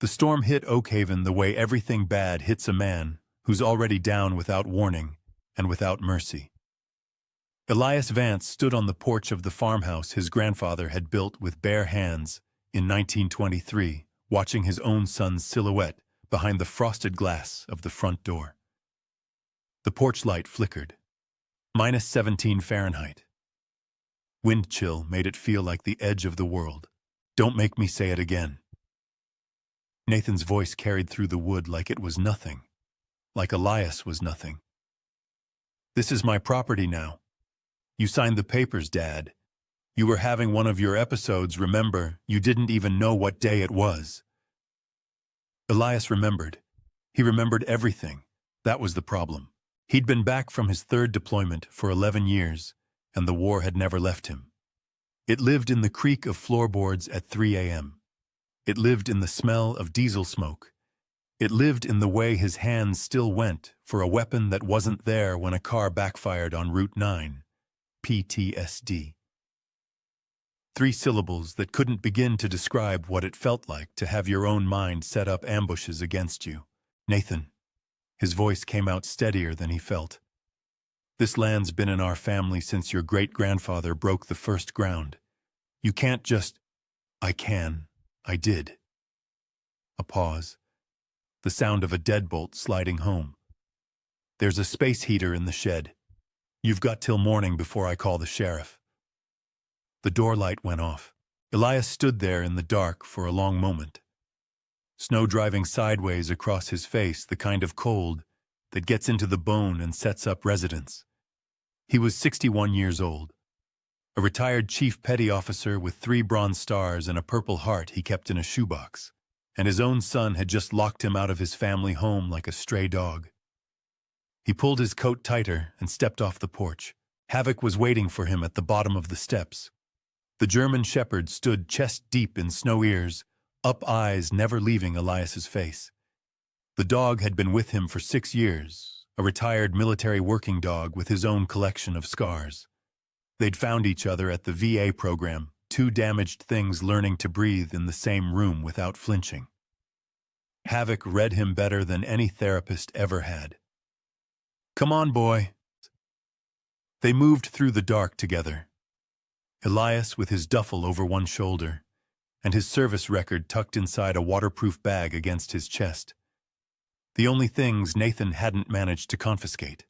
The storm hit Oakhaven the way everything bad hits a man who's already down without warning and without mercy. Elias Vance stood on the porch of the farmhouse his grandfather had built with bare hands in 1923, watching his own son's silhouette behind the frosted glass of the front door. The porch light flickered. -17 Fahrenheit. Wind chill made it feel like the edge of the world. Don't make me say it again. Nathan's voice carried through the wood like it was nothing, like Elias was nothing. This is my property now. You signed the papers, Dad. You were having one of your episodes, remember? You didn't even know what day it was. Elias remembered. He remembered everything. That was the problem. He'd been back from his third deployment for 11 years, and the war had never left him. It lived in the creak of floorboards at 3 a.m. It lived in the smell of diesel smoke. It lived in the way his hands still went for a weapon that wasn't there when a car backfired on Route 9. PTSD. 3 syllables that couldn't begin to describe what it felt like to have your own mind set up ambushes against you. Nathan. His voice came out steadier than he felt. This land's been in our family since your great-grandfather broke the first ground. You can't just... I can. I did. A pause. The sound of a deadbolt sliding home. There's a space heater in the shed. You've got till morning before I call the sheriff. The door light went off. Elias stood there in the dark for a long moment. Snow driving sideways across his face, the kind of cold that gets into the bone and sets up residence. He was 61 years old. A retired chief petty officer with 3 bronze stars and a Purple Heart he kept in a shoebox. And his own son had just locked him out of his family home like a stray dog. He pulled his coat tighter and stepped off the porch. Havoc was waiting for him at the bottom of the steps. The German shepherd stood chest deep in snow ears, up eyes never leaving Elias's face. The dog had been with him for 6 years, a retired military working dog with his own collection of scars. They'd found each other at the VA program, 2 damaged things learning to breathe in the same room without flinching. Havoc read him better than any therapist ever had. Come on, boy. They moved through the dark together. Elias with his duffel over one shoulder, and his service record tucked inside a waterproof bag against his chest. The only things Nathan hadn't managed to confiscate.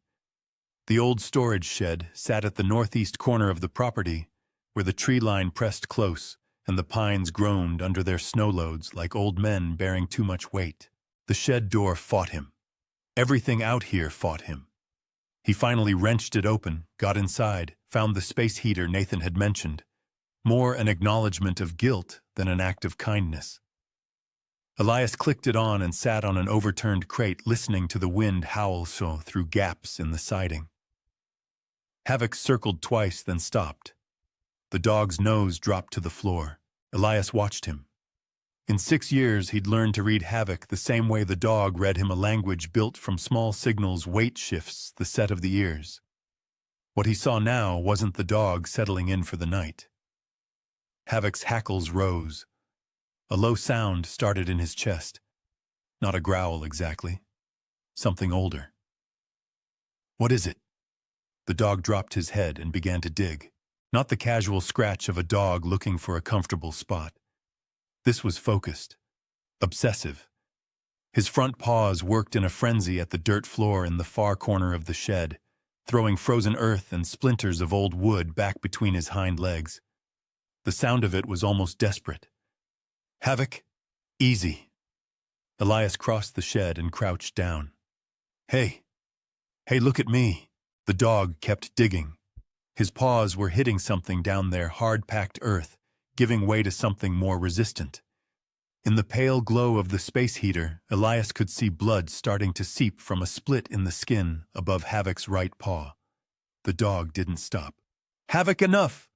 The old storage shed sat at the northeast corner of the property, where the tree line pressed close and the pines groaned under their snow loads like old men bearing too much weight. The shed door fought him. Everything out here fought him. He finally wrenched it open, got inside, found the space heater Nathan had mentioned, more an acknowledgement of guilt than an act of kindness. Elias clicked it on and sat on an overturned crate listening to the wind howl through gaps in the siding. Havoc circled twice, then stopped. The dog's nose dropped to the floor. Elias watched him. In 6 years, he'd learned to read Havoc the same way the dog read him a language built from small signals, weight shifts, the set of the ears. What he saw now wasn't the dog settling in for the night. Havoc's hackles rose. A low sound started in his chest. Not a growl exactly. Something older. What is it? The dog dropped his head and began to dig. Not the casual scratch of a dog looking for a comfortable spot. This was focused, obsessive. His front paws worked in a frenzy at the dirt floor in the far corner of the shed, throwing frozen earth and splinters of old wood back between his hind legs. The sound of it was almost desperate. Havoc, easy. Elias crossed the shed and crouched down. Hey, look at me. The dog kept digging. His paws were hitting something down there, hard-packed earth, giving way to something more resistant. In the pale glow of the space heater, Elias could see blood starting to seep from a split in the skin above Havoc's right paw. The dog didn't stop. Havoc, enough!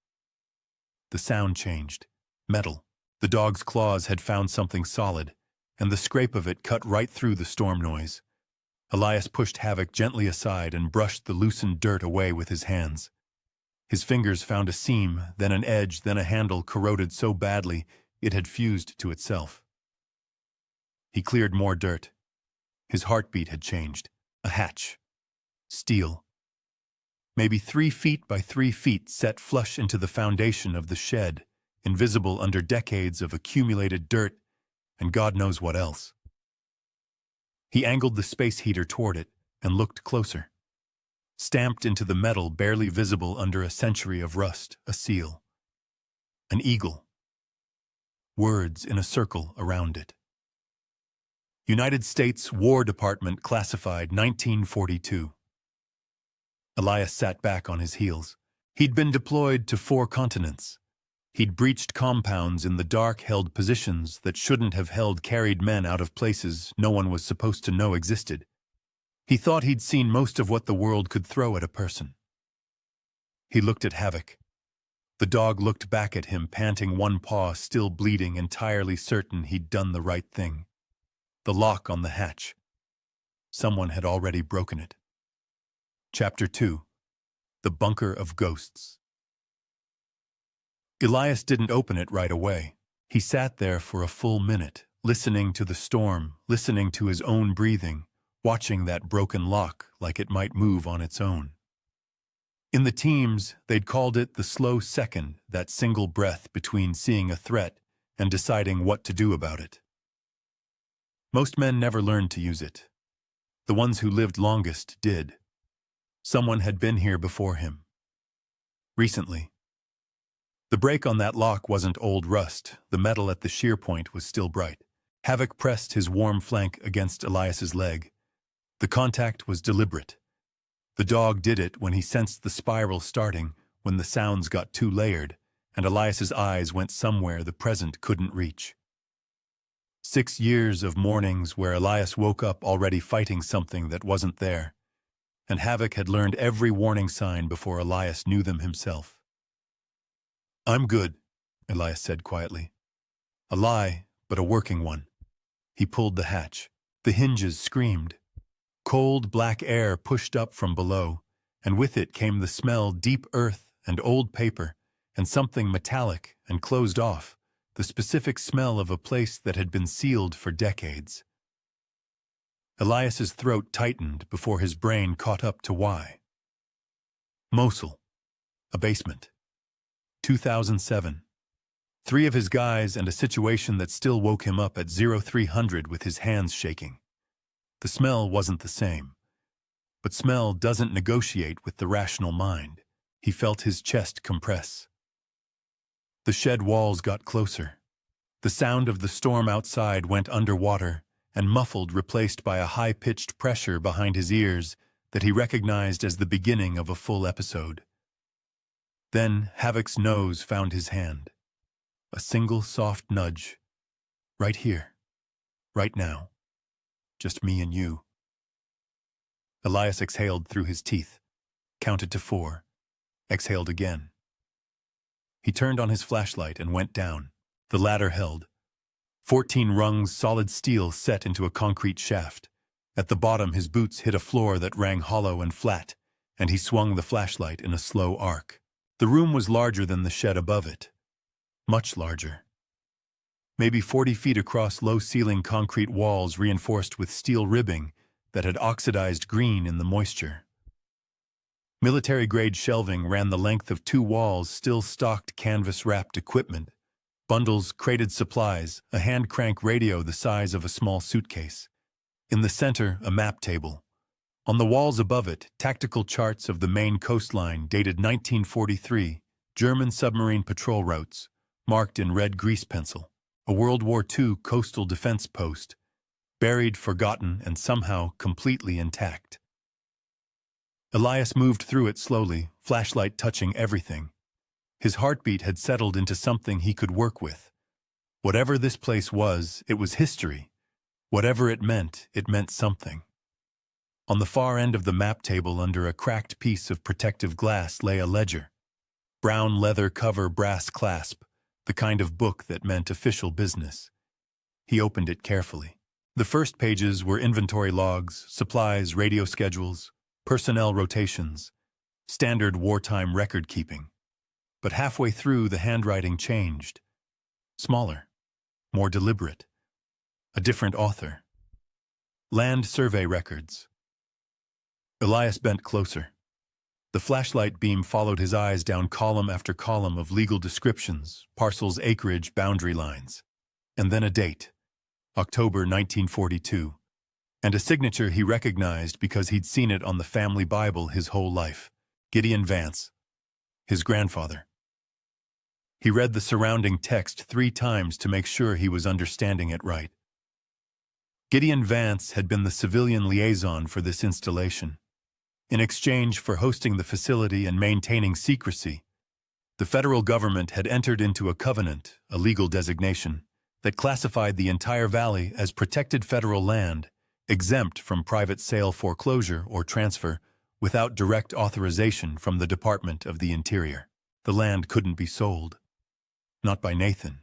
The sound changed. Metal. The dog's claws had found something solid, and the scrape of it cut right through the storm noise. Elias pushed Havoc gently aside and brushed the loosened dirt away with his hands. His fingers found a seam, then an edge, then a handle corroded so badly it had fused to itself. He cleared more dirt. His heartbeat had changed. A hatch. Steel. Maybe 3 feet by 3 feet set flush into the foundation of the shed, invisible under decades of accumulated dirt and God knows what else. He angled the space heater toward it and looked closer. Stamped into the metal, barely visible under a century of rust, a seal. An eagle. Words in a circle around it. United States War Department, classified 1942. Elias sat back on his heels. He'd been deployed to 4 continents. He'd breached compounds in the dark, held positions that shouldn't have held, carried men out of places no one was supposed to know existed. He thought he'd seen most of what the world could throw at a person. He looked at Havoc. The dog looked back at him, panting, one paw still bleeding, entirely certain he'd done the right thing. The lock on the hatch. Someone had already broken it. Chapter 2. The Bunker of Ghosts. Elias didn't open it right away. He sat there for a full minute, listening to the storm, listening to his own breathing, watching that broken lock like it might move on its own. In the teams, they'd called it the slow second, that single breath between seeing a threat and deciding what to do about it. Most men never learned to use it. The ones who lived longest did. Someone had been here before him. Recently. The break on that lock wasn't old rust. The metal at the shear point was still bright. Havoc pressed his warm flank against Elias's leg. The contact was deliberate. The dog did it when he sensed the spiral starting, when the sounds got too layered, and Elias's eyes went somewhere the present couldn't reach. 6 years of mornings where Elias woke up already fighting something that wasn't there, and Havoc had learned every warning sign before Elias knew them himself. "I'm good," Elias said quietly. A lie, but a working one. He pulled the hatch. The hinges screamed. Cold, black air pushed up from below, and with it came the smell, deep earth and old paper, and something metallic and closed off, the specific smell of a place that had been sealed for decades. Elias's throat tightened before his brain caught up to why. Mosul. A basement. 2007. 3 of his guys and a situation that still woke him up at 0300 with his hands shaking. The smell wasn't the same. But smell doesn't negotiate with the rational mind. He felt his chest compress. The shed walls got closer. The sound of the storm outside went underwater and muffled, replaced by a high-pitched pressure behind his ears that he recognized as the beginning of a full episode. Then Havoc's nose found his hand. A single soft nudge. Right here. Right now. Just me and you. Elias exhaled through his teeth, counted to 4, exhaled again. He turned on his flashlight and went down. The ladder held. 14 rungs, solid steel set into a concrete shaft. At the bottom, his boots hit a floor that rang hollow and flat, and he swung the flashlight in a slow arc. The room was larger than the shed above it. Much larger. Maybe 40 feet across, low-ceiling concrete walls reinforced with steel ribbing that had oxidized green in the moisture. Military-grade shelving ran the length of 2 walls, still stocked canvas-wrapped equipment, bundles, crated supplies, a hand-crank radio the size of a small suitcase. In the center, a map table. On the walls above it, tactical charts of the Maine coastline dated 1943, German submarine patrol routes, marked in red grease pencil. A World War II coastal defense post, buried, forgotten, and somehow completely intact. Elias moved through it slowly, flashlight touching everything. His heartbeat had settled into something he could work with. Whatever this place was, it was history. Whatever it meant something. On the far end of the map table, under a cracked piece of protective glass, lay a ledger. Brown leather cover, brass clasp, the kind of book that meant official business. He opened it carefully. The first pages were inventory logs, supplies, radio schedules, personnel rotations, standard wartime record-keeping. But halfway through, the handwriting changed. Smaller, more deliberate. A different author. Land survey records. Elias bent closer. The flashlight beam followed his eyes down column after column of legal descriptions, parcels, acreage, boundary lines. And then a date, October 1942, and a signature he recognized because he'd seen it on the family Bible his whole life. Gideon Vance, his grandfather. He read the surrounding text 3 times to make sure he was understanding it right. Gideon Vance had been the civilian liaison for this installation. In exchange for hosting the facility and maintaining secrecy, the federal government had entered into a covenant, a legal designation, that classified the entire valley as protected federal land, exempt from private sale, foreclosure, or transfer, without direct authorization from the Department of the Interior. The land couldn't be sold. Not by Nathan.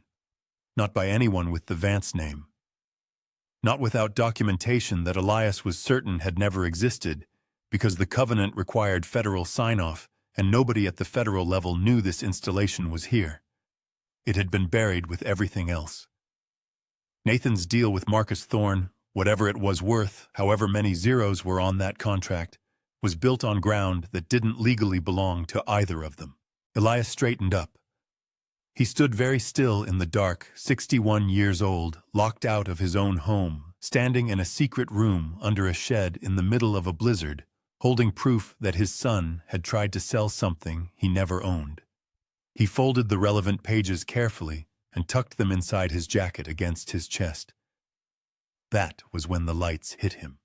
Not by anyone with the Vance name. Not without documentation that Elias was certain had never existed, because the covenant required federal sign-off, and nobody at the federal level knew this installation was here. It had been buried with everything else. Nathan's deal with Marcus Thorne, whatever it was worth, however many zeros were on that contract, was built on ground that didn't legally belong to either of them. Elias straightened up. He stood very still in the dark, 61 years old, locked out of his own home, standing in a secret room under a shed in the middle of a blizzard, holding proof that his son had tried to sell something he never owned. He folded the relevant pages carefully and tucked them inside his jacket against his chest. That was when the lights hit him.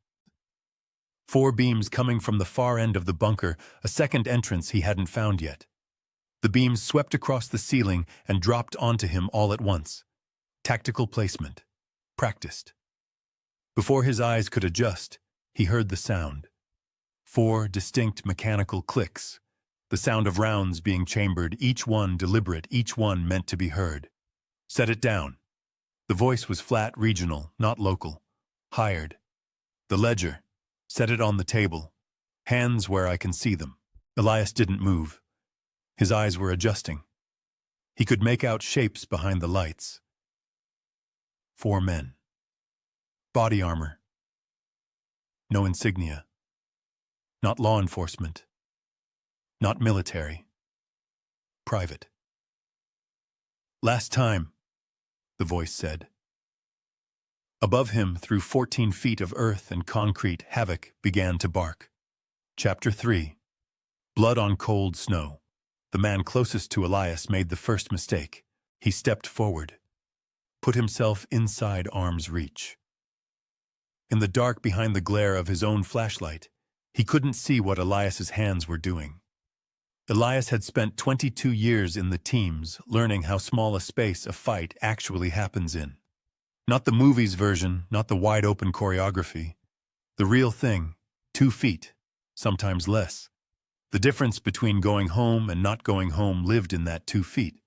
4 beams coming from the far end of the bunker, a second entrance he hadn't found yet. The beams swept across the ceiling and dropped onto him all at once. Tactical placement. Practiced. Before his eyes could adjust, he heard the sound. 4 distinct mechanical clicks, the sound of rounds being chambered, each one deliberate, each one meant to be heard. Set it down. The voice was flat, regional, not local. Hired. The ledger. Set it on the table. Hands where I can see them. Elias didn't move. His eyes were adjusting. He could make out shapes behind the lights. 4 men. Body armor. No insignia. Not law enforcement. Not military. Private. Last time, the voice said. Above him, through 14 feet of earth and concrete, havoc began to bark. Chapter 3. Blood on cold snow. The man closest to Elias made the first mistake. He stepped forward. Put himself inside arm's reach. In the dark behind the glare of his own flashlight, he couldn't see what Elias's hands were doing. Elias had spent 22 years in the teams, learning how small a space a fight actually happens in. Not the movie's version, not the wide-open choreography. The real thing, 2 feet, sometimes less. The difference between going home and not going home lived in that 2 feet.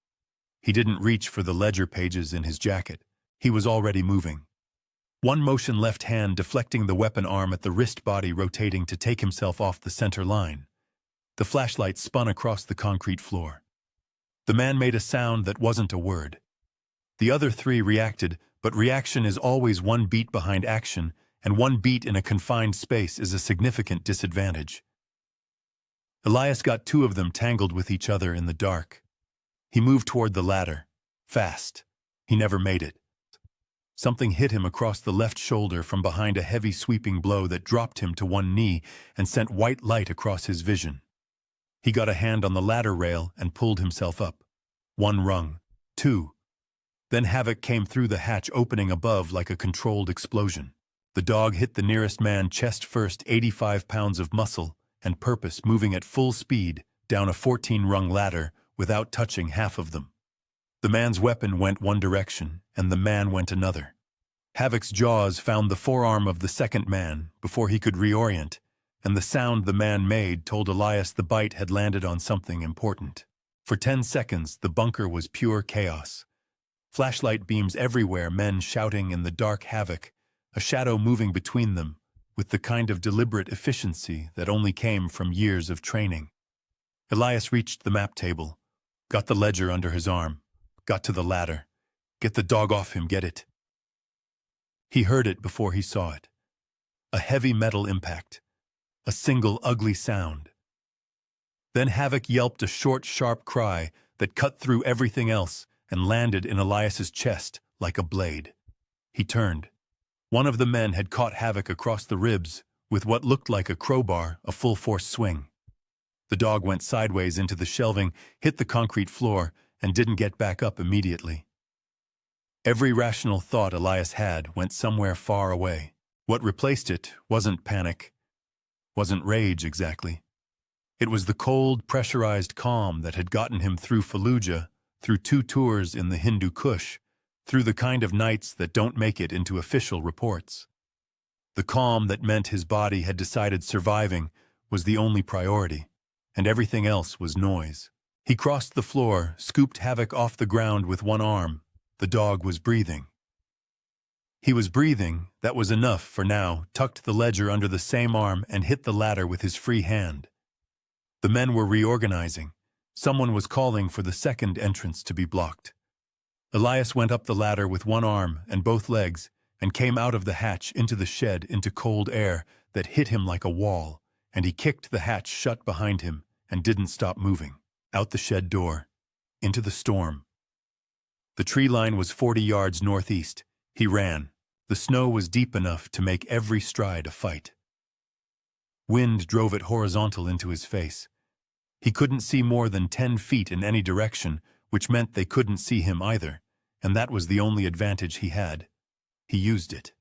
He didn't reach for the ledger pages in his jacket. He was already moving. One motion, left hand deflecting the weapon arm at the wrist, body rotating to take himself off the center line. The flashlight spun across the concrete floor. The man made a sound that wasn't a word. The other 3 reacted, but reaction is always 1 beat behind action, and 1 beat in a confined space is a significant disadvantage. Elias got 2 of them tangled with each other in the dark. He moved toward the ladder. Fast. He never made it. Something hit him across the left shoulder from behind, a heavy sweeping blow that dropped him to 1 knee and sent white light across his vision. He got a hand on the ladder rail and pulled himself up. 1 rung. 2. Then havoc came through the hatch opening above like a controlled explosion. The dog hit the nearest man chest first, 85 pounds of muscle and purpose, moving at full speed down a 14-rung ladder without touching half of them. The man's weapon went one direction, and the man went another. Havoc's jaws found the forearm of the second man before he could reorient, and the sound the man made told Elias the bite had landed on something important. For 10 seconds, the bunker was pure chaos. Flashlight beams everywhere, men shouting in the dark, havoc, a shadow moving between them, with the kind of deliberate efficiency that only came from years of training. Elias reached the map table, got the ledger under his arm, got to the ladder. Get the dog off him, get it. He heard it before he saw it. A heavy metal impact. A single ugly sound. Then Havoc yelped a short, sharp cry that cut through everything else and landed in Elias's chest like a blade. He turned. One of the men had caught Havoc across the ribs with what looked like a crowbar, a full-force swing. The dog went sideways into the shelving, hit the concrete floor, and didn't get back up immediately. Every rational thought Elias had went somewhere far away. What replaced it wasn't panic, wasn't rage exactly. It was the cold, pressurized calm that had gotten him through Fallujah, through 2 tours in the Hindu Kush, through the kind of nights that don't make it into official reports. The calm that meant his body had decided surviving was the only priority, and everything else was noise. He crossed the floor, scooped Havoc off the ground with one arm. The dog was breathing. He was breathing, that was enough for now, tucked the ledger under the same arm and hit the ladder with his free hand. The men were reorganizing. Someone was calling for the second entrance to be blocked. Elias went up the ladder with one arm and both legs and came out of the hatch into the shed into cold air that hit him like a wall, and he kicked the hatch shut behind him and didn't stop moving. Out the shed door, into the storm. The tree line was 40 yards northeast. He ran. The snow was deep enough to make every stride a fight. Wind drove it horizontal into his face. He couldn't see more than 10 feet in any direction, which meant they couldn't see him either, and that was the only advantage he had. He used it.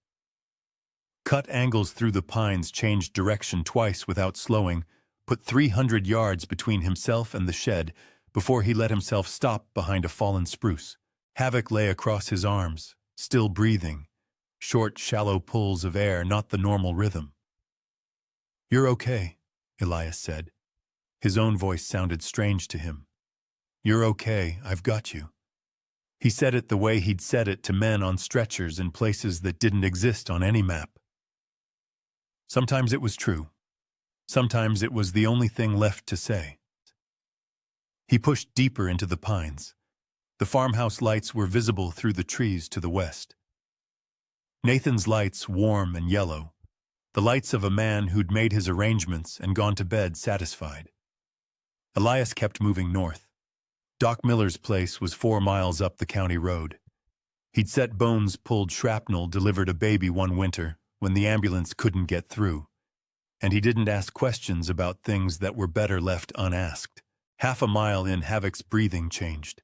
Cut angles through the pines, changed direction twice without slowing, put 300 yards between himself and the shed before he let himself stop behind a fallen spruce. Havoc lay across his arms, still breathing. Short, shallow pulls of air, not the normal rhythm. "You're okay," Elias said. His own voice sounded strange to him. "You're okay, I've got you." He said it the way he'd said it to men on stretchers in places that didn't exist on any map. Sometimes it was true. Sometimes it was the only thing left to say. He pushed deeper into the pines. The farmhouse lights were visible through the trees to the west. Nathan's lights, warm and yellow. The lights of a man who'd made his arrangements and gone to bed satisfied. Elias kept moving north. Doc Miller's place was 4 miles up the county road. He'd set bones pulled shrapnel delivered a baby one winter when the ambulance couldn't get through. And he didn't ask questions about things that were better left unasked. Half a mile in, Havoc's breathing changed.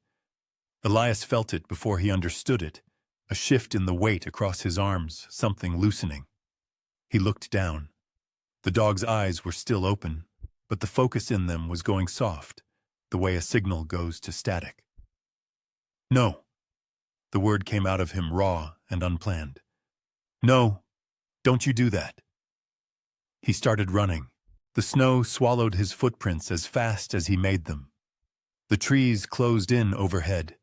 Elias felt it before he understood it, a shift in the weight across his arms, something loosening. He looked down. The dog's eyes were still open, but the focus in them was going soft, the way a signal goes to static. "No." The word came out of him raw and unplanned. "No, don't you do that." He started running. The snow swallowed his footprints as fast as he made them. The trees closed in overhead.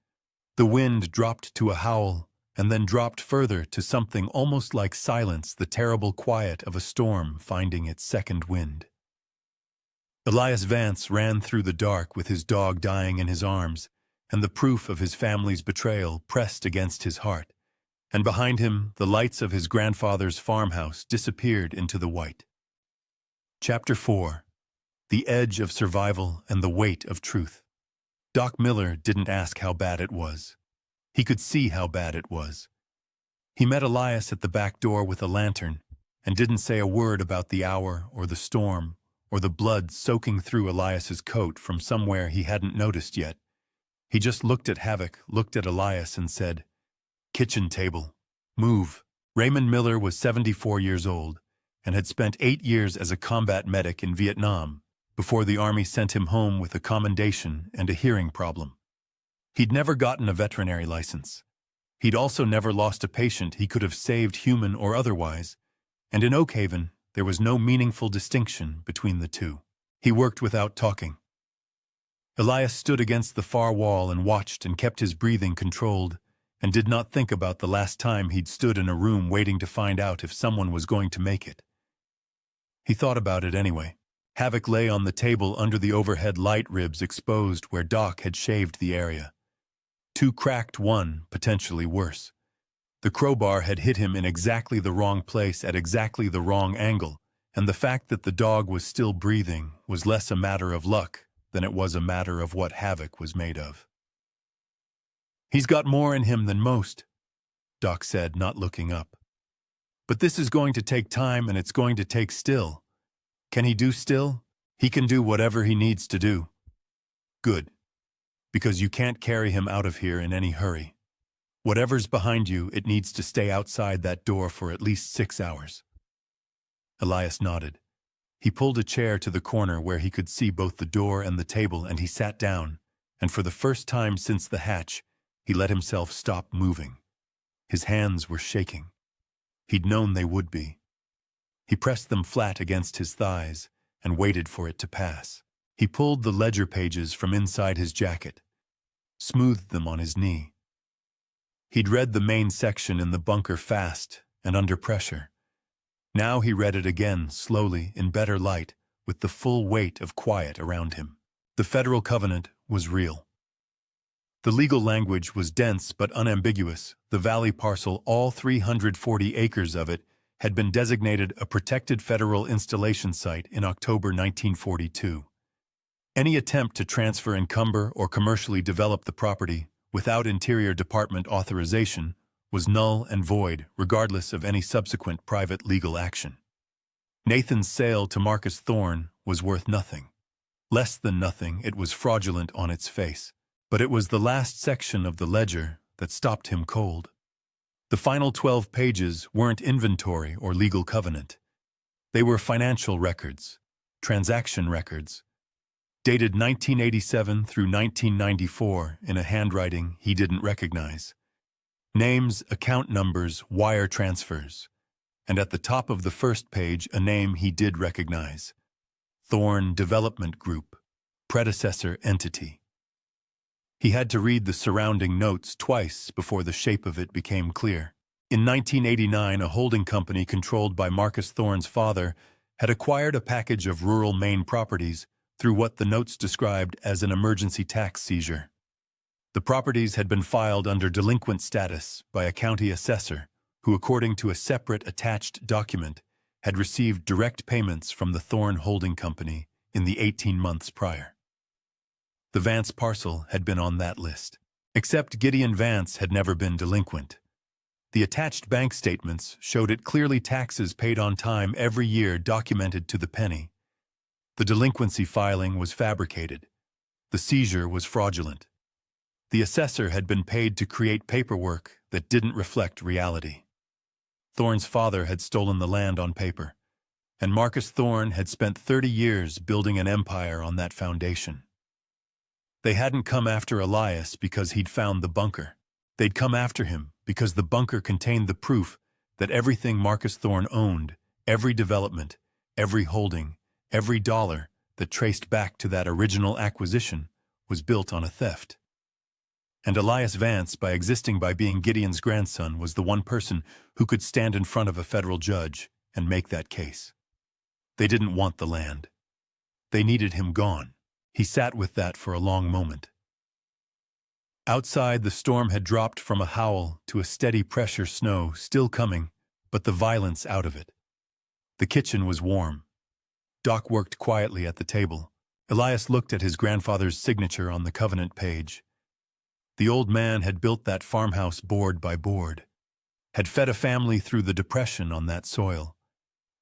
The wind dropped to a howl, and then dropped further to something almost like silence, the terrible quiet of a storm finding its second wind. Elias Vance ran through the dark with his dog dying in his arms, and the proof of his family's betrayal pressed against his heart, and behind him the lights of his grandfather's farmhouse disappeared into the white. Chapter 4. The Edge of Survival and the Weight of Truth. Doc Miller didn't ask how bad it was. He could see how bad it was. He met Elias at the back door with a lantern and didn't say a word about the hour or the storm or the blood soaking through Elias's coat from somewhere he hadn't noticed yet. He just looked at Havoc, looked at Elias and said, "Kitchen table. Move." Raymond Miller was 74 years old and had spent 8 years as a combat medic in Vietnam before the Army sent him home with a commendation and a hearing problem. He'd never gotten a veterinary license. He'd also never lost a patient he could have saved, human or otherwise, and in Oakhaven there was no meaningful distinction between the two. He worked without talking. Elias stood against the far wall and watched and kept his breathing controlled and did not think about the last time he'd stood in a room waiting to find out if someone was going to make it. He thought about it anyway. Havoc lay on the table under the overhead light ribs exposed where Doc had shaved the area. 2 cracked, 1 potentially worse. The crowbar had hit him in exactly the wrong place at exactly the wrong angle, and the fact that the dog was still breathing was less a matter of luck than it was a matter of what havoc was made of. "He's got more in him than most," Doc said, not looking up. "But this is going to take time, and it's going to take still. Can he do still? He can do whatever he needs to do." "Good. Because you can't carry him out of here in any hurry. Whatever's behind you, it needs to stay outside that door for at least 6 hours." Elias nodded. He pulled a chair to the corner where he could see both the door and the table, and he sat down, and for the first time since the hatch, he let himself stop moving. His hands were shaking. He'd known they would be. He pressed them flat against his thighs and waited for it to pass. He pulled the ledger pages from inside his jacket, smoothed them on his knee. He'd read the main section in the bunker fast and under pressure. Now he read it again, slowly, in better light, with the full weight of quiet around him. The federal covenant was real. The legal language was dense but unambiguous. The valley parcel, all 340 acres of it, had been designated a protected federal installation site in October 1942. Any attempt to transfer, encumber, or commercially develop the property without Interior Department authorization was null and void, regardless of any subsequent private legal action. Nathan's sale to Marcus Thorne was worth nothing. Less than nothing, it was fraudulent on its face. But it was the last section of the ledger that stopped him cold. The final 12 pages weren't inventory or legal covenant. They were financial records, transaction records, dated 1987 through 1994 in a handwriting he didn't recognize. Names, account numbers, wire transfers. And at the top of the first page, a name he did recognize. Thorne Development Group, predecessor entity. He had to read the surrounding notes twice before the shape of it became clear. In 1989, a holding company controlled by Marcus Thorne's father had acquired a package of rural Maine properties through what the notes described as an emergency tax seizure. The properties had been filed under delinquent status by a county assessor who, according to a separate attached document, had received direct payments from the Thorne Holding Company in the 18 months prior. The Vance parcel had been on that list. Except Gideon Vance had never been delinquent. The attached bank statements showed it clearly, taxes paid on time every year, documented to the penny. The delinquency filing was fabricated. The seizure was fraudulent. The assessor had been paid to create paperwork that didn't reflect reality. Thorne's father had stolen the land on paper, and Marcus Thorne had spent 30 years building an empire on that foundation. They hadn't come after Elias because he'd found the bunker. They'd come after him because the bunker contained the proof that everything Marcus Thorne owned, every development, every holding, every dollar that traced back to that original acquisition, was built on a theft. And Elias Vance, by existing, by being Gideon's grandson, was the one person who could stand in front of a federal judge and make that case. They didn't want the land. They needed him gone. He sat with that for a long moment. Outside, the storm had dropped from a howl to a steady pressure, snow still coming, but the violence out of it. The kitchen was warm. Doc worked quietly at the table. Elias looked at his grandfather's signature on the covenant page. The old man had built that farmhouse board by board, had fed a family through the Depression on that soil,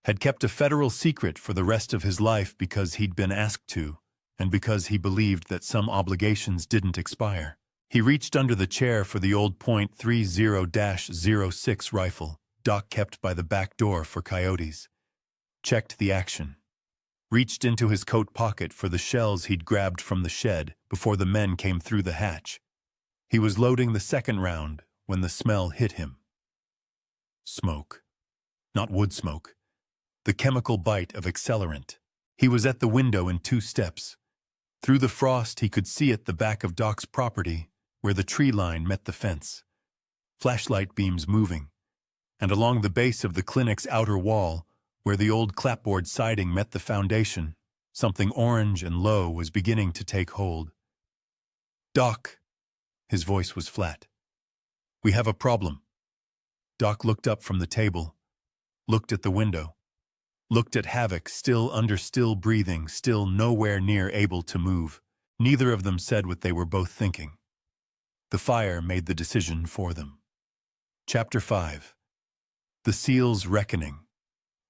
had kept a federal secret for the rest of his life because he'd been asked to, and because he believed that some obligations didn't expire. He reached under the chair for the old .30-06 rifle Doc kept by the back door for coyotes, checked the action, reached into his coat pocket for the shells he'd grabbed from the shed before the men came through the hatch. He was loading the second round when the smell hit him. Smoke. Not wood smoke. The chemical bite of accelerant. He was at the window in 2 steps. Through the frost he could see at the back of Doc's property where the tree line met the fence. Flashlight beams moving. And along the base of the clinic's outer wall, where the old clapboard siding met the foundation, something orange and low was beginning to take hold. "Doc." His voice was flat. "We have a problem." Doc looked up from the table, looked at the window, looked at Havoc still breathing, still nowhere near able to move. Neither of them said what they were both thinking. The fire made the decision for them. Chapter 5. The SEAL's Reckoning.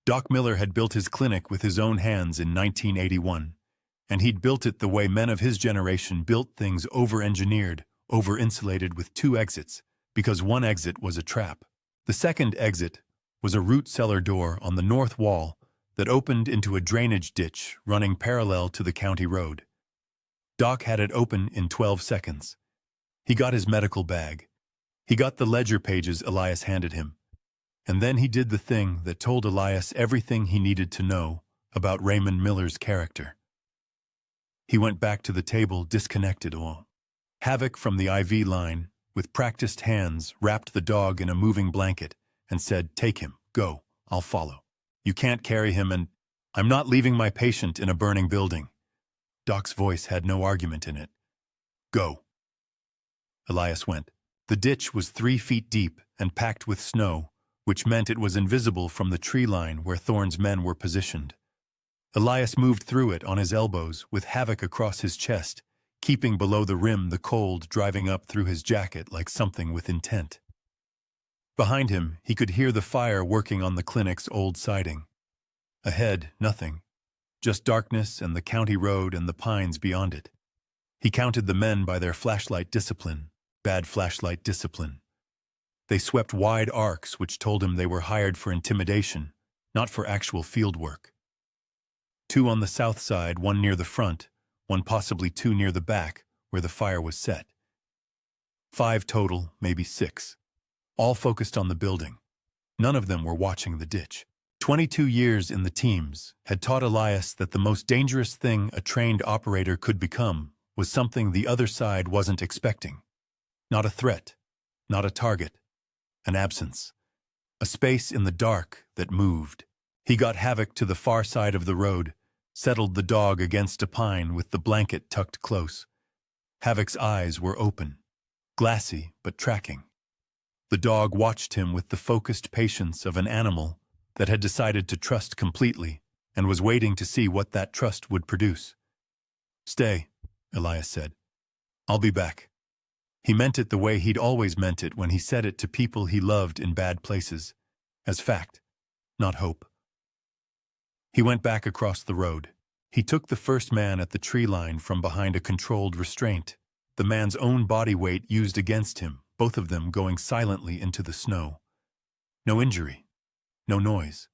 Doc Miller had built his clinic with his own hands in 1981, and he'd built it the way men of his generation built things: over-engineered, over-insulated, with 2 exits, because one exit was a trap. The second exit was a root cellar door on the north wall that opened into a drainage ditch running parallel to the county road. Doc had it open in 12 seconds. He got his medical bag. He got the ledger pages Elias handed him. And then he did the thing that told Elias everything he needed to know about Raymond Miller's character. He went back to the table, disconnected all. Havoc from the IV line, with practiced hands, wrapped the dog in a moving blanket and said, "Take him, go, I'll follow. You can't carry him, and I'm not leaving my patient in a burning building." Doc's voice had no argument in it. "Go." Elias went. The ditch was 3 feet deep and packed with snow, which meant it was invisible from the tree line where Thorne's men were positioned. Elias moved through it on his elbows, with Havoc across his chest, keeping below the rim the cold driving up through his jacket like something with intent. Behind him, he could hear the fire working on the clinic's old siding. Ahead, nothing. Just darkness and the county road and the pines beyond it. He counted the men by their flashlight discipline, bad flashlight discipline. They swept wide arcs which told him they were hired for intimidation, not for actual field work. 2 on the south side, 1 near the front, 1 possibly 2 near the back, where the fire was set. 5 total, maybe 6. All focused on the building. None of them were watching the ditch. 22 years in the teams had taught Elias that the most dangerous thing a trained operator could become was something the other side wasn't expecting. Not a threat, not a target. An absence. A space in the dark that moved. He got Havoc to the far side of the road, settled the dog against a pine with the blanket tucked close. Havoc's eyes were open, glassy but tracking. The dog watched him with the focused patience of an animal that had decided to trust completely and was waiting to see what that trust would produce. "Stay," Elias said. "I'll be back." He meant it the way he'd always meant it when he said it to people he loved in bad places, as fact, not hope. He went back across the road. He took the first man at the tree line from behind a controlled restraint, the man's own body weight used against him, both of them going silently into the snow. No injury, no noise.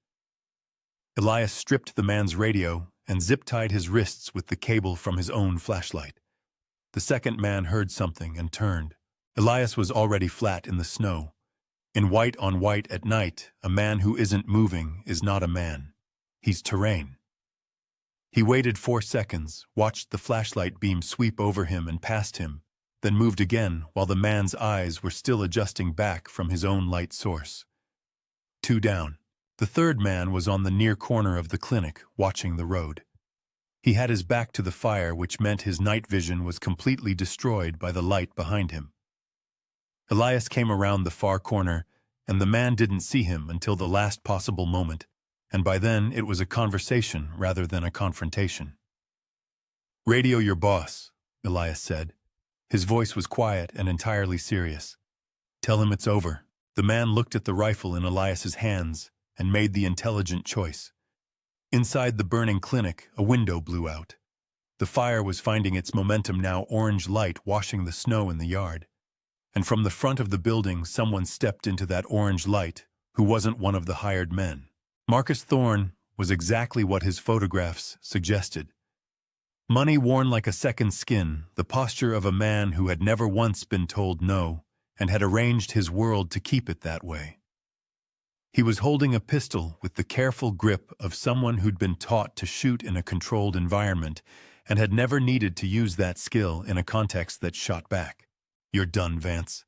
Elias stripped the man's radio and zip-tied his wrists with the cable from his own flashlight. The second man heard something and turned. Elias was already flat in the snow. In white on white at night, a man who isn't moving is not a man. He's terrain. He waited 4 seconds, watched the flashlight beam sweep over him and past him, then moved again while the man's eyes were still adjusting back from his own light source. 2 down. The third man was on the near corner of the clinic, watching the road. He had his back to the fire, which meant his night vision was completely destroyed by the light behind him. Elias came around the far corner, and the man didn't see him until the last possible moment, and by then it was a conversation rather than a confrontation. "Radio your boss," Elias said. His voice was quiet and entirely serious. "Tell him it's over." The man looked at the rifle in Elias's hands and made the intelligent choice. Inside the burning clinic, a window blew out. The fire was finding its momentum now, orange light washing the snow in the yard. And from the front of the building, someone stepped into that orange light who wasn't one of the hired men. Marcus Thorne was exactly what his photographs suggested. Money worn like a second skin, the posture of a man who had never once been told no and had arranged his world to keep it that way. He was holding a pistol with the careful grip of someone who'd been taught to shoot in a controlled environment and had never needed to use that skill in a context that shot back. "You're done, Vance."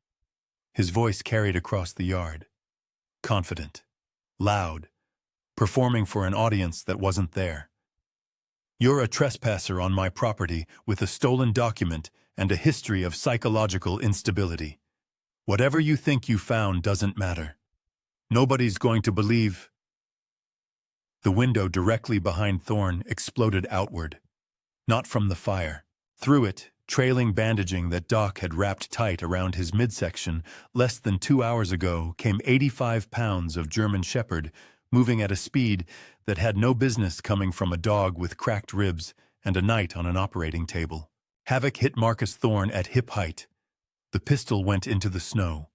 His voice carried across the yard. Confident. Loud. Performing for an audience that wasn't there. "You're a trespasser on my property with a stolen document and a history of psychological instability. Whatever you think you found doesn't matter. Nobody's going to believe. The window directly behind Thorne exploded outward. Not from the fire. Through it, trailing bandaging that Doc had wrapped tight around his midsection less than 2 hours ago, came 85 pounds of German Shepherd, moving at a speed that had no business coming from a dog with cracked ribs and a night on an operating table. Havoc hit Marcus Thorne at hip height. The pistol went into the snow.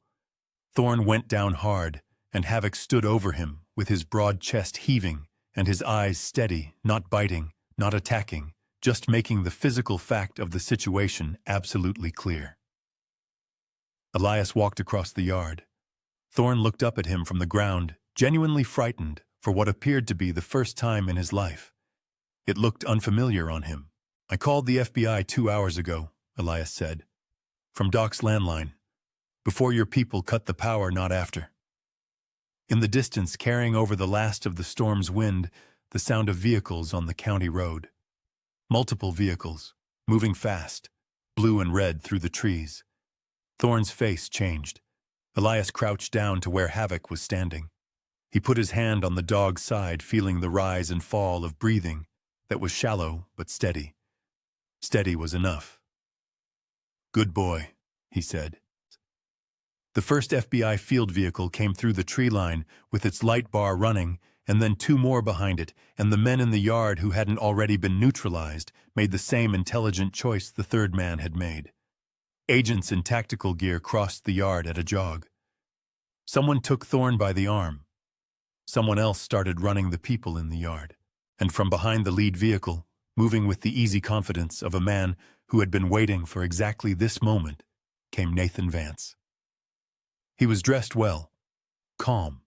Thorne went down hard, and Havoc stood over him, with his broad chest heaving and his eyes steady, not biting, not attacking, just making the physical fact of the situation absolutely clear. Elias walked across the yard. Thorne looked up at him from the ground, genuinely frightened for what appeared to be the first time in his life. It looked unfamiliar on him. "I called the FBI 2 hours ago," Elias said. "From Doc's landline. Before your people cut the power, not after." In the distance, carrying over the last of the storm's wind, the sound of vehicles on the county road. Multiple vehicles, moving fast, blue and red through the trees. Thorne's face changed. Elias crouched down to where Havoc was standing. He put his hand on the dog's side, feeling the rise and fall of breathing that was shallow but steady. Steady was enough. "Good boy," he said. The first FBI field vehicle came through the tree line with its light bar running, and then 2 more behind it, and the men in the yard who hadn't already been neutralized made the same intelligent choice the third man had made. Agents in tactical gear crossed the yard at a jog. Someone took Thorne by the arm. Someone else started running the people in the yard, and from behind the lead vehicle, moving with the easy confidence of a man who had been waiting for exactly this moment, came Nathan Vance. He was dressed well, calm.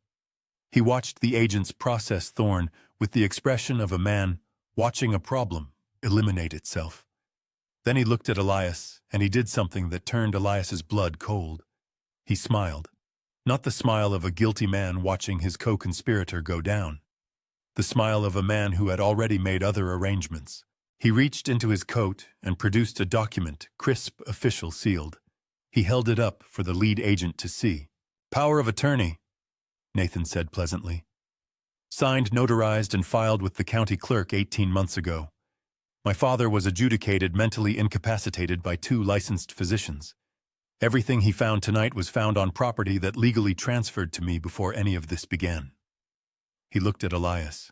He watched the agents process Thorne with the expression of a man watching a problem eliminate itself. Then he looked at Elias, and he did something that turned Elias's blood cold. He smiled. Not the smile of a guilty man watching his co-conspirator go down. The smile of a man who had already made other arrangements. He reached into his coat and produced a document, crisp, official, sealed. He held it up for the lead agent to see. "Power of attorney," Nathan said pleasantly. "Signed, notarized, and filed with the county clerk 18 months ago. My father was adjudicated mentally incapacitated by 2 licensed physicians. Everything he found tonight was found on property that legally transferred to me before any of this began." He looked at Elias.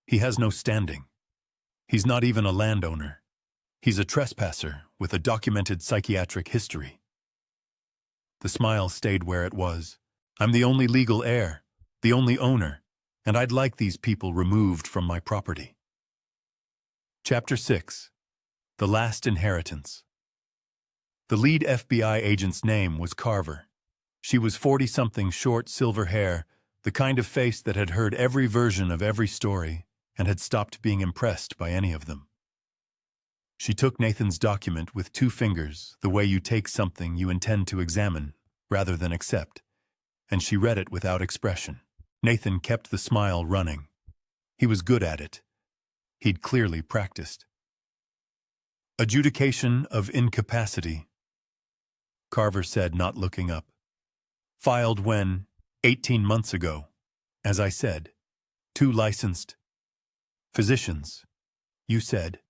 "He has no standing. He's not even a landowner. He's a trespasser with a documented psychiatric history." The smile stayed where it was. "I'm the only legal heir, the only owner, and I'd like these people removed from my property." Chapter 6. The Last Inheritance. The lead FBI agent's name was Carver. She was 40-something, short silver hair, the kind of face that had heard every version of every story and had stopped being impressed by any of them. She took Nathan's document with 2 fingers, the way you take something you intend to examine rather than accept, and she read it without expression. Nathan kept the smile running. He was good at it. He'd clearly practiced. "Adjudication of incapacity," Carver said, not looking up. "Filed when? 18 months ago. As I said. 2 licensed physicians. You said."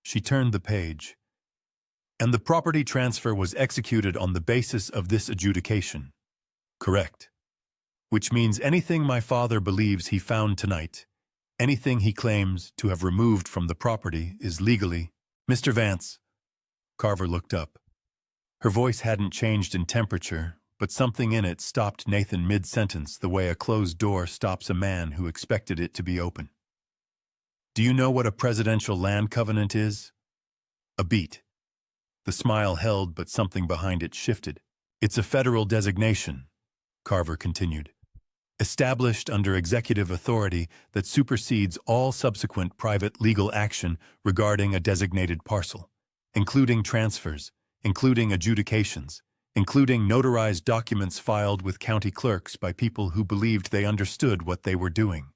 She turned the page. "And the property transfer was executed on the basis of this adjudication." "Correct. Which means anything my father believes he found tonight, anything he claims to have removed from the property, is legally—" "Mr. Vance." Carver looked up. Her voice hadn't changed in temperature, but something in it stopped Nathan mid-sentence the way a closed door stops a man who expected it to be open. "Do you know what a presidential land covenant is?" A beat. The smile held, but something behind it shifted. "It's a federal designation," Carver continued. "Established under executive authority that supersedes all subsequent private legal action regarding a designated parcel, including transfers, including adjudications, including notarized documents filed with county clerks by people who believed they understood what they were doing."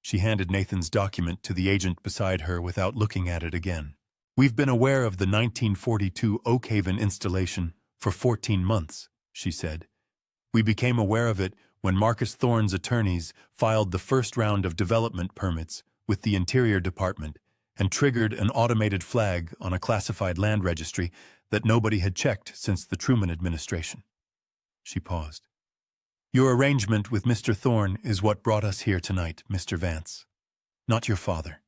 She handed Nathan's document to the agent beside her without looking at it again. "We've been aware of the 1942 Oak Haven installation for 14 months, she said. We became aware of it when Marcus Thorne's attorneys filed the first round of development permits with the Interior Department and triggered an automated flag on a classified land registry that nobody had checked since the Truman administration. She paused. Your arrangement with Mr. Thorne is what brought us here tonight, Mr. Vance. Not your father.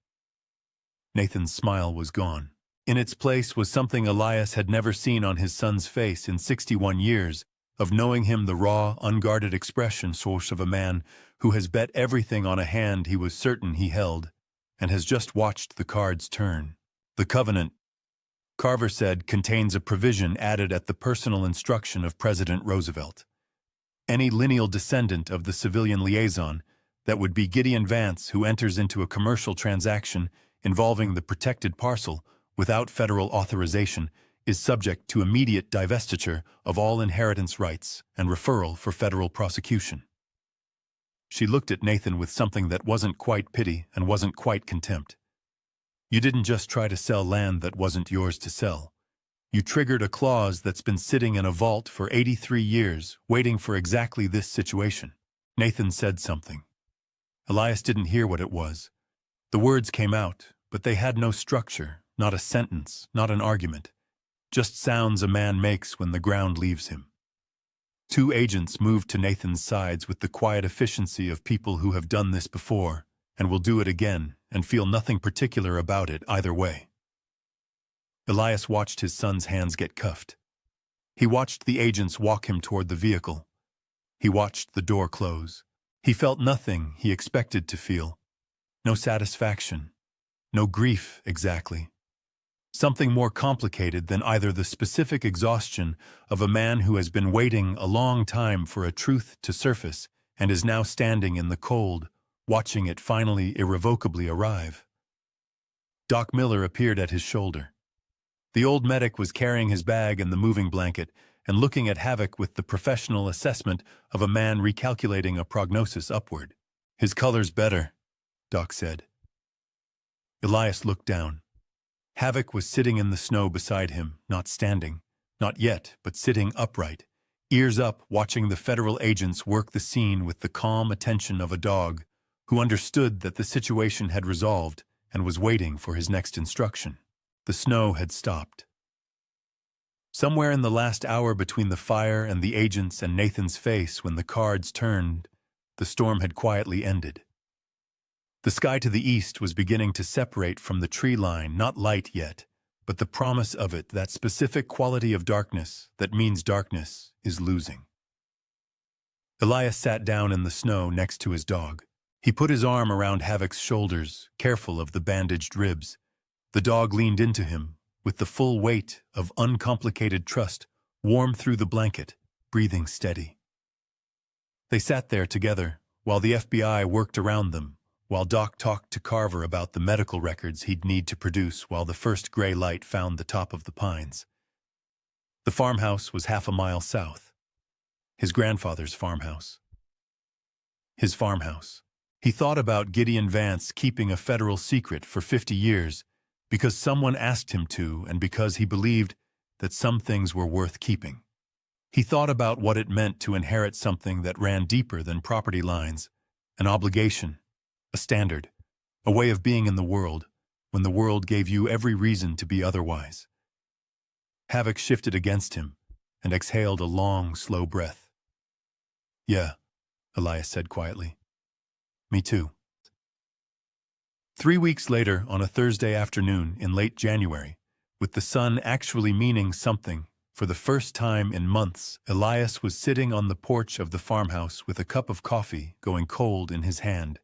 Nathan's smile was gone. In its place was something Elias had never seen on his son's face in 61 years, of knowing him the raw, unguarded expression source of a man who has bet everything on a hand he was certain he held, and has just watched the cards turn. The covenant, Carver said, contains a provision added at the personal instruction of President Roosevelt. Any lineal descendant of the civilian liaison, that would be Gideon Vance, who enters into a commercial transaction involving the protected parcel without federal authorization, is subject to immediate divestiture of all inheritance rights and referral for federal prosecution. She looked at Nathan with something that wasn't quite pity and wasn't quite contempt. You didn't just try to sell land that wasn't yours to sell. You triggered a clause that's been sitting in a vault for 83 years, waiting for exactly this situation. Nathan said something. Elias didn't hear what it was. The words came out, but they had no structure, not a sentence, not an argument. Just sounds a man makes when the ground leaves him. Two agents moved to Nathan's sides with the quiet efficiency of people who have done this before, and will do it again, and feel nothing particular about it either way. Elias watched his son's hands get cuffed. He watched the agents walk him toward the vehicle. He watched the door close. He felt nothing he expected to feel. No satisfaction. No grief, exactly. Something more complicated than either the specific exhaustion of a man who has been waiting a long time for a truth to surface and is now standing in the cold, watching it finally irrevocably arrive. Doc Miller appeared at his shoulder. The old medic was carrying his bag and the moving blanket and looking at Havoc with the professional assessment of a man recalculating a prognosis upward. His color's better, Doc said. Elias looked down. Havoc was sitting in the snow beside him, not standing, not yet, but sitting upright, ears up, watching the federal agents work the scene with the calm attention of a dog who understood that the situation had resolved and was waiting for his next instruction. The snow had stopped. Somewhere in the last hour between the fire and the agents and Nathan's face when the cards turned, the storm had quietly ended. The sky to the east was beginning to separate from the tree line, not light yet, but the promise of it, that specific quality of darkness that means darkness is losing. Elias sat down in the snow next to his dog. He put his arm around Havoc's shoulders, careful of the bandaged ribs. The dog leaned into him, with the full weight of uncomplicated trust, warm through the blanket, breathing steady. They sat there together, while the FBI worked around them, while Doc talked to Carver about the medical records he'd need to produce while the first gray light found the top of the pines. The farmhouse was half a mile south. His grandfather's farmhouse. His farmhouse. He thought about Gideon Vance keeping a federal secret for 50 years because someone asked him to and because he believed that some things were worth keeping. He thought about what it meant to inherit something that ran deeper than property lines, an obligation, a standard, a way of being in the world, when the world gave you every reason to be otherwise. Havoc shifted against him and exhaled a long, slow breath. Yeah, Elias said quietly. Me too. 3 weeks later, on a Thursday afternoon in late January, with the sun actually meaning something, for the first time in months, Elias was sitting on the porch of the farmhouse with a cup of coffee going cold in his hand,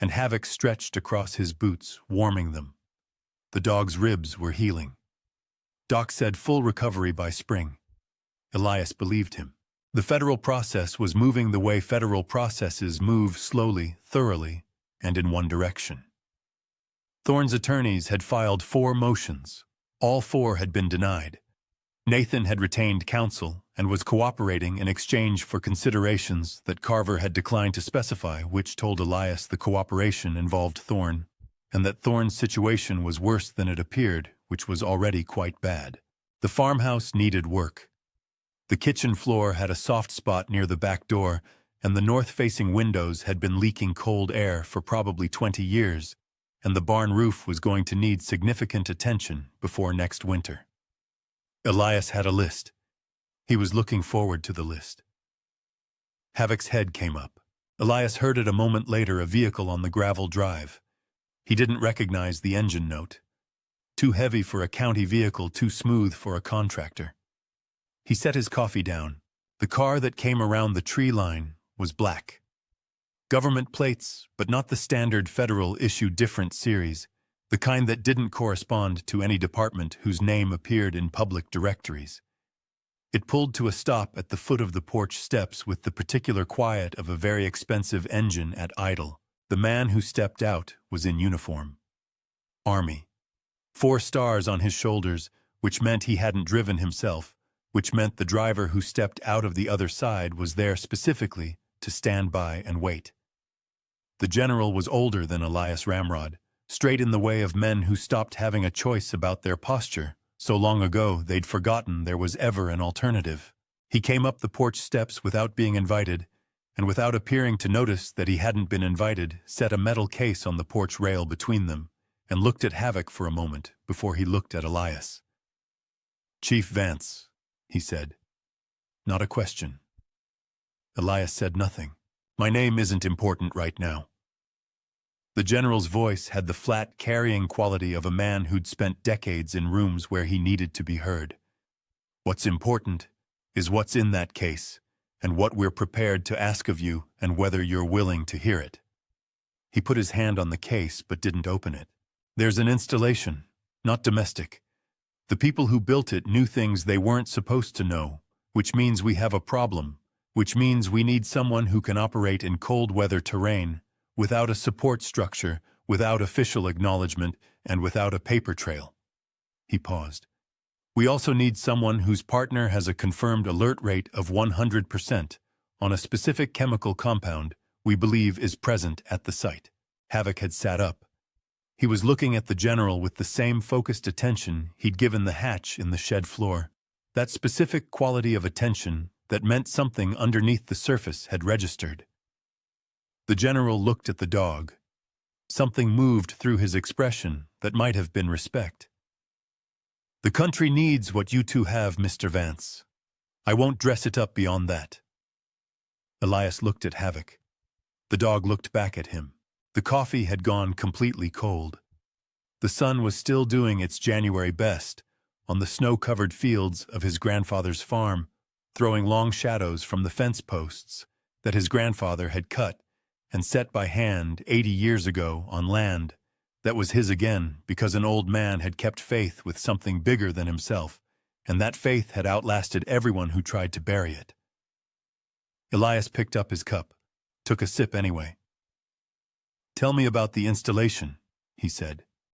and Havoc stretched across his boots, warming them. The dog's ribs were healing. Doc said full recovery by spring. Elias believed him. The federal process was moving the way federal processes move, slowly, thoroughly, and in one direction. Thorne's attorneys had filed 4 motions. All 4 had been denied. Nathan had retained counsel and was cooperating in exchange for considerations that Carver had declined to specify, which told Elias the cooperation involved Thorne, and that Thorne's situation was worse than it appeared, which was already quite bad. The farmhouse needed work. The kitchen floor had a soft spot near the back door, and the north-facing windows had been leaking cold air for probably 20 years, and the barn roof was going to need significant attention before next winter. Elias had a list. He was looking forward to the list. Havoc's head came up. Elias heard it a moment later, a vehicle on the gravel drive. He didn't recognize the engine note. Too heavy for a county vehicle, too smooth for a contractor. He set his coffee down. The car that came around the tree line was black. Government plates, but not the standard federal issue different series, the kind that didn't correspond to any department whose name appeared in public directories. It pulled to a stop at the foot of the porch steps with the particular quiet of a very expensive engine at idle. The man who stepped out was in uniform. Army. 4 stars on his shoulders, which meant he hadn't driven himself, which meant the driver who stepped out of the other side was there specifically to stand by and wait. The general was older than Elias Ramrod, straight in the way of men who stopped having a choice about their posture. So long ago they'd forgotten there was ever an alternative. He came up the porch steps without being invited, and without appearing to notice that he hadn't been invited, set a metal case on the porch rail between them, and looked at Havoc for a moment before he looked at Elias. "Chief Vance," he said. Not a question. Elias said nothing. "My name isn't important right now." The general's voice had the flat, carrying quality of a man who'd spent decades in rooms where he needed to be heard. "What's important is what's in that case, and what we're prepared to ask of you, and whether you're willing to hear it." He put his hand on the case but didn't open it. "There's an installation, not domestic. The people who built it knew things they weren't supposed to know, which means we have a problem, which means we need someone who can operate in cold weather terrain, without a support structure, without official acknowledgement, and without a paper trail." He paused. "We also need someone whose partner has a confirmed alert rate of 100% on a specific chemical compound we believe is present at the site." Havoc had sat up. He was looking at the general with the same focused attention he'd given the hatch in the shed floor. That specific quality of attention that meant something underneath the surface had registered. The general looked at the dog. Something moved through his expression that might have been respect. "The country needs what you two have, Mr. Vance. I won't dress it up beyond that." Elias looked at Havoc. The dog looked back at him. The coffee had gone completely cold. The sun was still doing its January best on the snow-covered fields of his grandfather's farm, throwing long shadows from the fence posts that his grandfather had cut and set by hand 80 years ago on land that was his again because an old man had kept faith with something bigger than himself, and that faith had outlasted everyone who tried to bury it. Elias picked up his cup, took a sip anyway. "Tell me about the installation," he said.